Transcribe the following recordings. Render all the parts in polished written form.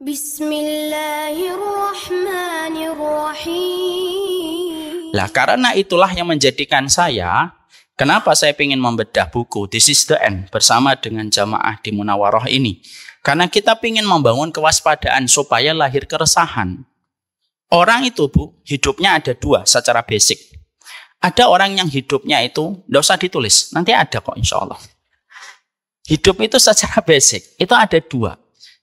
Bismillahirrahmanirrahim. Lah karena itulah yang menjadikan saya, kenapa saya ingin membedah buku This is the End bersama dengan jamaah di Munawarah ini. Karena kita ingin membangun kewaspadaan supaya lahir keresahan. Orang itu, Bu, hidupnya ada dua secara basic. Ada orang yang hidupnya itu, tidak usah ditulis, nanti ada kok insya Allah. Hidup itu secara basic, itu ada dua.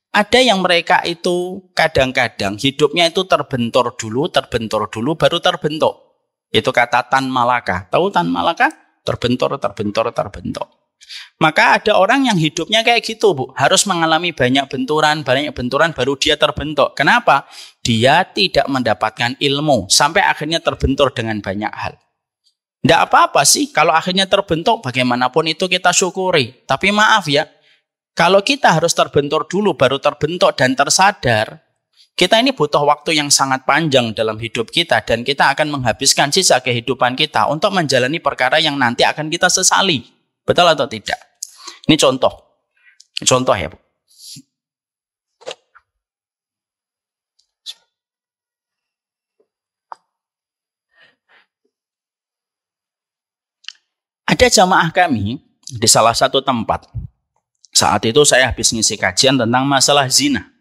Ada yang mereka itu kadang-kadang hidupnya itu terbentur dulu, baru terbentuk. Itu kata Tan Malaka. Tahu Tan Malaka? Terbentur. Maka ada orang yang hidupnya kayak gitu, Bu. Harus mengalami banyak benturan baru dia terbentuk. Kenapa? Dia tidak mendapatkan ilmu sampai akhirnya terbentur dengan banyak hal. Tidak apa-apa sih kalau akhirnya terbentuk, bagaimanapun itu kita syukuri. Tapi maaf ya, kalau kita harus terbentur dulu baru terbentuk dan tersadar, kita ini butuh waktu yang sangat panjang dalam hidup kita dan kita akan menghabiskan sisa kehidupan kita untuk menjalani perkara yang nanti akan kita sesali. Betul atau tidak? Ini contoh. Contoh ya, Bu. Ada jamaah kami di salah satu tempat. Saat itu saya habis ngisi kajian tentang masalah zina.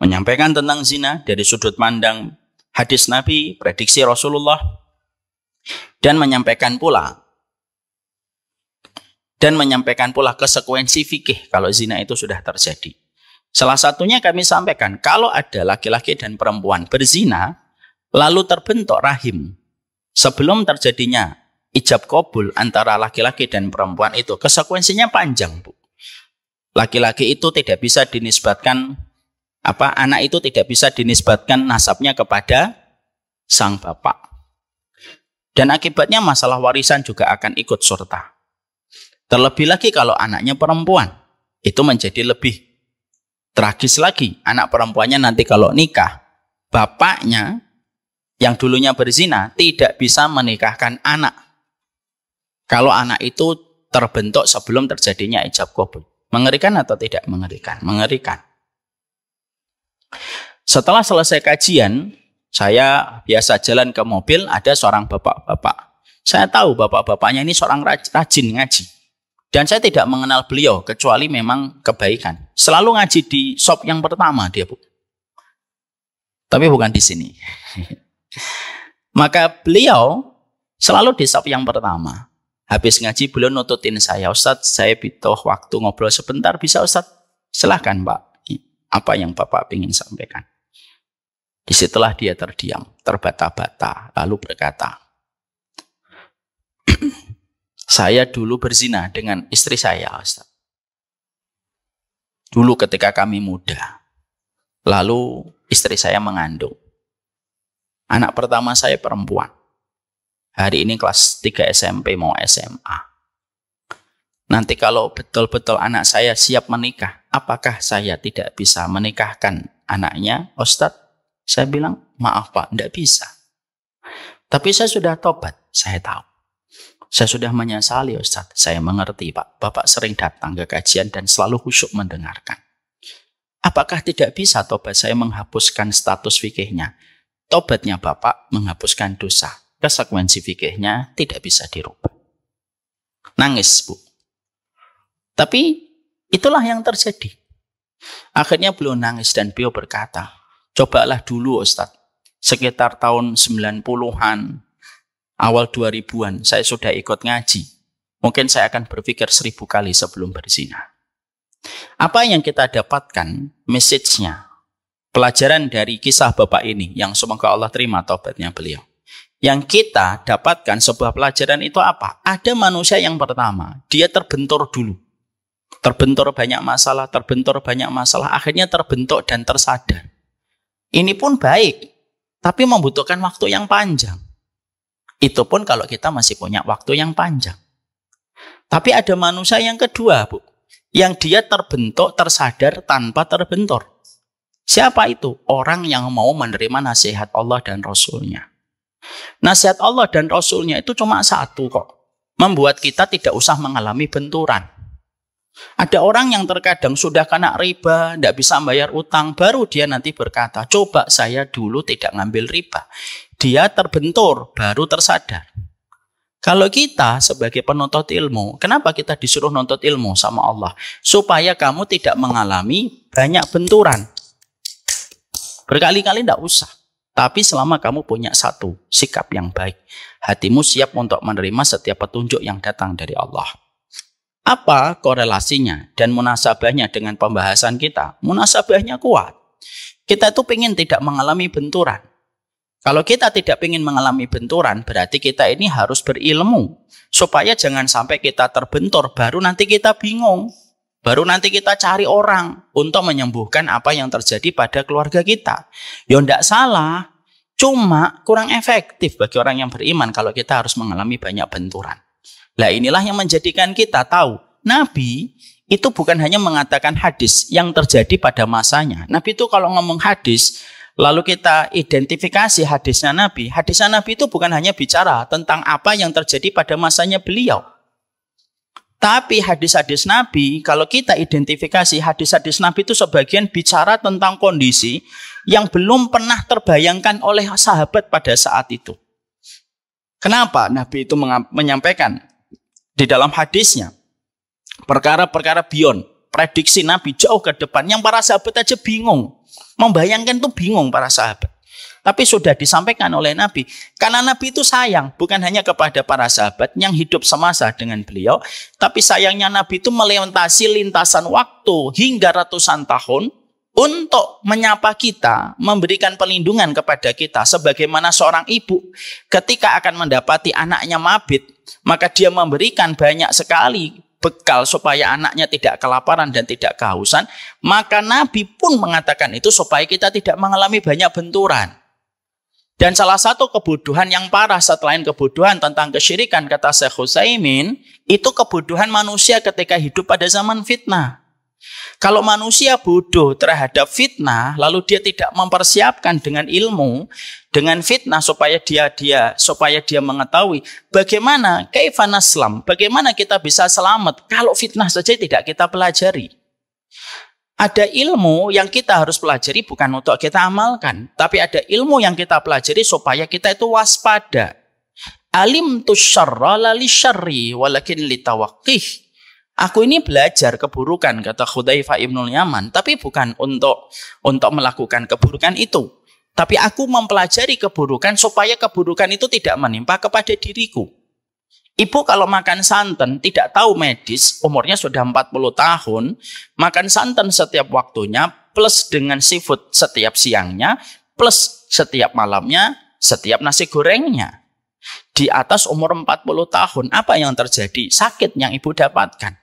Menyampaikan tentang zina dari sudut pandang hadis Nabi, prediksi Rasulullah, dan menyampaikan pula konsekuensi fikih kalau zina itu sudah terjadi. Salah satunya kami sampaikan, kalau ada laki-laki dan perempuan berzina, lalu terbentuk rahim, sebelum terjadinya ijab kabul antara laki-laki dan perempuan itu, konsekuensinya panjang, Bu. Laki-laki itu tidak bisa dinisbatkan, anak itu tidak bisa dinisbatkan nasabnya kepada sang bapak. Dan akibatnya masalah warisan juga akan ikut serta. Terlebih lagi kalau anaknya perempuan, itu menjadi lebih tragis lagi. Anak perempuannya nanti kalau nikah, bapaknya yang dulunya berzina tidak bisa menikahkan anak. Kalau anak itu terbentuk sebelum terjadinya ijab kabul. Mengerikan atau tidak mengerikan? Mengerikan. Setelah selesai kajian, saya biasa jalan ke mobil, ada seorang bapak-bapak. Saya tahu bapak-bapaknya ini seorang rajin ngaji. Dan saya tidak mengenal beliau, kecuali memang kebaikan. Selalu ngaji di shop yang pertama dia, Bu. Tapi bukan di sini. Maka beliau selalu di shop yang pertama. Habis ngaji beliau nututin saya, Ustadz, saya butuh waktu ngobrol sebentar, bisa Ustadz? Silahkan Pak, apa yang Bapak ingin sampaikan? Disitulah dia terdiam, terbata-bata, lalu berkata, saya dulu berzina dengan istri saya, Ustadz. Dulu ketika kami muda, lalu istri saya mengandung. Anak pertama saya perempuan. Hari ini kelas 3 SMP mau SMA. Nanti kalau betul-betul anak saya siap menikah, apakah saya tidak bisa menikahkan anaknya? Ustadz, saya bilang, maaf Pak, tidak bisa. Tapi saya sudah tobat, saya tahu. Saya sudah menyesali Ustadz, saya mengerti Pak. Bapak sering datang ke kajian dan selalu khusyuk mendengarkan. Apakah tidak bisa tobat saya menghapuskan status fikihnya? Tobatnya Bapak menghapuskan dosa. Konsekuensi fikihnya tidak bisa dirubah. Nangis, Bu. Tapi itulah yang terjadi. Akhirnya beliau nangis dan beliau berkata, cobalah dulu Ustadz, sekitar tahun 90-an, awal 2000-an, saya sudah ikut ngaji. Mungkin saya akan berpikir 1000 kali sebelum berzina. Apa yang kita dapatkan, message-nya, pelajaran dari kisah Bapak ini, yang semoga Allah terima taubatnya beliau. Yang kita dapatkan sebuah pelajaran itu apa? Ada manusia yang pertama, dia terbentur dulu. Terbentur banyak masalah, akhirnya terbentuk dan tersadar. Ini pun baik, tapi membutuhkan waktu yang panjang. Itu pun kalau kita masih punya waktu yang panjang. Tapi ada manusia yang kedua, Bu, yang dia terbentuk, tersadar tanpa terbentur. Siapa itu? Orang yang mau menerima nasihat Allah dan Rasul-Nya. Nasihat Allah dan Rasul-Nya itu cuma satu kok. Membuat kita tidak usah mengalami benturan. Ada orang yang terkadang sudah kena riba, tidak bisa bayar utang, baru dia nanti berkata, coba saya dulu tidak ngambil riba. Dia terbentur, baru tersadar. Kalau kita sebagai penuntut ilmu, kenapa kita disuruh nuntut ilmu sama Allah? Supaya kamu tidak mengalami banyak benturan. Berkali-kali tidak usah. Tapi selama kamu punya satu sikap yang baik, hatimu siap untuk menerima setiap petunjuk yang datang dari Allah. Apa korelasinya dan munasabahnya dengan pembahasan kita? Munasabahnya kuat. Kita itu ingin tidak mengalami benturan. Kalau kita tidak ingin mengalami benturan, berarti kita ini harus berilmu. Supaya jangan sampai kita terbentur, baru nanti kita bingung. Baru nanti kita cari orang untuk menyembuhkan apa yang terjadi pada keluarga kita. Ya tidak salah, cuma kurang efektif bagi orang yang beriman kalau kita harus mengalami banyak benturan. Nah inilah yang menjadikan kita tahu, Nabi itu bukan hanya mengatakan hadis yang terjadi pada masanya. Nabi itu kalau ngomong hadis, lalu kita identifikasi hadisnya Nabi itu bukan hanya bicara tentang apa yang terjadi pada masanya beliau. Tapi hadis-hadis Nabi, kalau kita identifikasi hadis-hadis Nabi itu sebagian bicara tentang kondisi yang belum pernah terbayangkan oleh sahabat pada saat itu. Kenapa Nabi itu menyampaikan di dalam hadisnya perkara-perkara beyond, prediksi Nabi jauh ke depan yang para sahabat aja bingung. Membayangkan tuh bingung para sahabat. Tapi sudah disampaikan oleh Nabi. Karena Nabi itu sayang bukan hanya kepada para sahabat yang hidup semasa dengan beliau, tapi sayangnya Nabi itu melintasi lintasan waktu hingga ratusan tahun untuk menyapa kita, memberikan perlindungan kepada kita. Sebagaimana seorang ibu ketika akan mendapati anaknya mabit, maka dia memberikan banyak sekali bekal supaya anaknya tidak kelaparan dan tidak kehausan. Maka Nabi pun mengatakan itu supaya kita tidak mengalami banyak benturan. Dan salah satu kebodohan yang parah selain kebodohan tentang kesyirikan, kata Syekh Utsaimin, itu kebodohan manusia ketika hidup pada zaman fitnah. Kalau manusia bodoh terhadap fitnah, lalu dia tidak mempersiapkan dengan ilmu, dengan fitnah supaya dia mengetahui bagaimana kaifan aslam, bagaimana kita bisa selamat kalau fitnah saja tidak kita pelajari. Ada ilmu yang kita harus pelajari bukan untuk kita amalkan, tapi ada ilmu yang kita pelajari supaya kita itu waspada. Alim tu syarra la li syarri walakin li tawaqqih. Aku ini belajar keburukan, kata Hudzaifah ibnul Yaman, tapi bukan untuk melakukan keburukan itu. Tapi aku mempelajari keburukan supaya keburukan itu tidak menimpa kepada diriku. Ibu kalau makan santan tidak tahu medis, umurnya sudah 40 tahun, makan santan setiap waktunya, plus dengan seafood setiap siangnya, plus setiap malamnya, setiap nasi gorengnya. Di atas umur 40 tahun, apa yang terjadi? Sakit yang ibu dapatkan.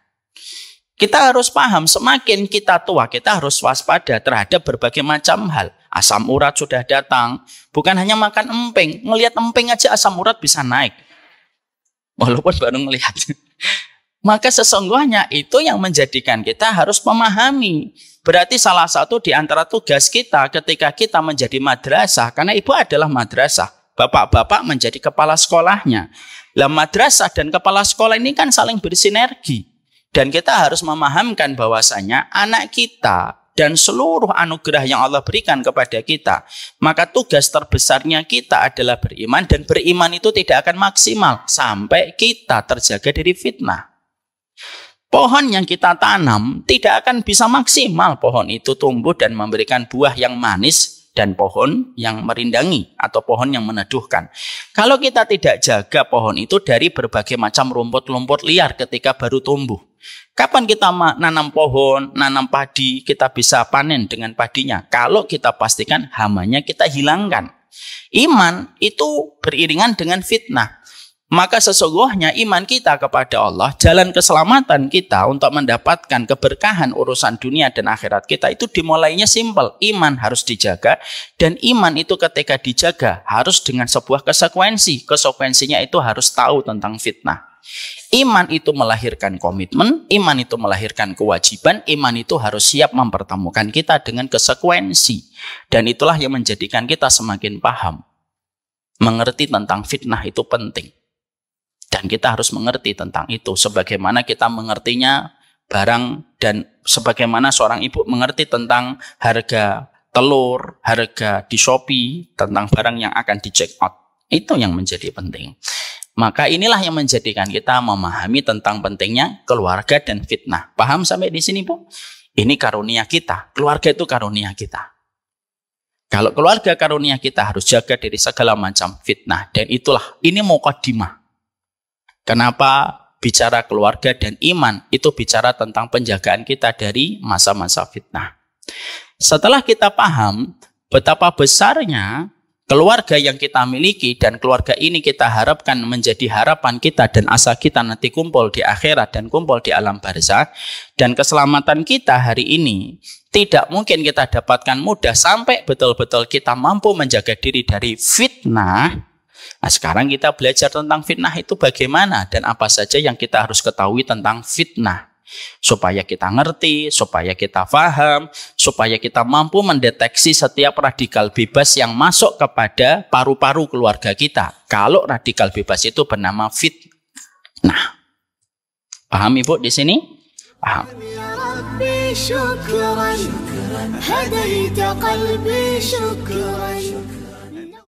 Kita harus paham, semakin kita tua, kita harus waspada terhadap berbagai macam hal. Asam urat sudah datang, bukan hanya makan emping. Ngelihat emping aja asam urat bisa naik. Walaupun baru ngelihat. Maka sesungguhnya itu yang menjadikan kita harus memahami. Berarti salah satu di antara tugas kita ketika kita menjadi madrasah, karena ibu adalah madrasah, bapak-bapak menjadi kepala sekolahnya. Lah madrasah dan kepala sekolah ini kan saling bersinergi. Dan kita harus memahamkan bahwasanya anak kita dan seluruh anugerah yang Allah berikan kepada kita, maka tugas terbesarnya kita adalah beriman, dan beriman itu tidak akan maksimal sampai kita terjaga dari fitnah. Pohon yang kita tanam tidak akan bisa maksimal pohon itu tumbuh dan memberikan buah yang manis dan pohon yang merindangi atau pohon yang meneduhkan. Kalau kita tidak jaga pohon itu dari berbagai macam rumput-rumput liar ketika baru tumbuh. Kapan kita nanam pohon, nanam padi, kita bisa panen dengan padinya? Kalau kita pastikan hamanya kita hilangkan. Iman itu beriringan dengan fitnah. Maka sesungguhnya iman kita kepada Allah, jalan keselamatan kita untuk mendapatkan keberkahan urusan dunia dan akhirat kita itu dimulainya simpel. Iman harus dijaga, dan iman itu ketika dijaga harus dengan sebuah konsekuensi. Konsekuensinya itu harus tahu tentang fitnah. Iman itu melahirkan komitmen, iman itu melahirkan kewajiban, iman itu harus siap mempertemukan kita dengan konsekuensi. Dan itulah yang menjadikan kita semakin paham. Mengerti tentang fitnah itu penting. Dan kita harus mengerti tentang itu. Sebagaimana kita mengertinya barang dan sebagaimana seorang ibu mengerti tentang harga telur, harga di Shopee, tentang barang yang akan di check out. Itu yang menjadi penting. Maka inilah yang menjadikan kita memahami tentang pentingnya keluarga dan fitnah. Paham sampai di sini, Bu? Ini karunia kita. Keluarga itu karunia kita. Kalau keluarga karunia kita, harus jaga dari segala macam fitnah. Dan itulah, ini mukadimah. Kenapa bicara keluarga dan iman? Itu bicara tentang penjagaan kita dari masa-masa fitnah. Setelah kita paham betapa besarnya keluarga yang kita miliki dan keluarga ini kita harapkan menjadi harapan kita dan asa kita nanti kumpul di akhirat dan kumpul di alam barzakh, dan keselamatan kita hari ini tidak mungkin kita dapatkan mudah sampai betul-betul kita mampu menjaga diri dari fitnah. Nah, sekarang kita belajar tentang fitnah itu bagaimana dan apa saja yang kita harus ketahui tentang fitnah. Supaya kita ngerti, supaya kita paham, supaya kita mampu mendeteksi setiap radikal bebas yang masuk kepada paru-paru keluarga kita. Kalau radikal bebas itu bernama fitnah. Paham Ibu di sini? Paham. شكرا هديت قلبي شكرا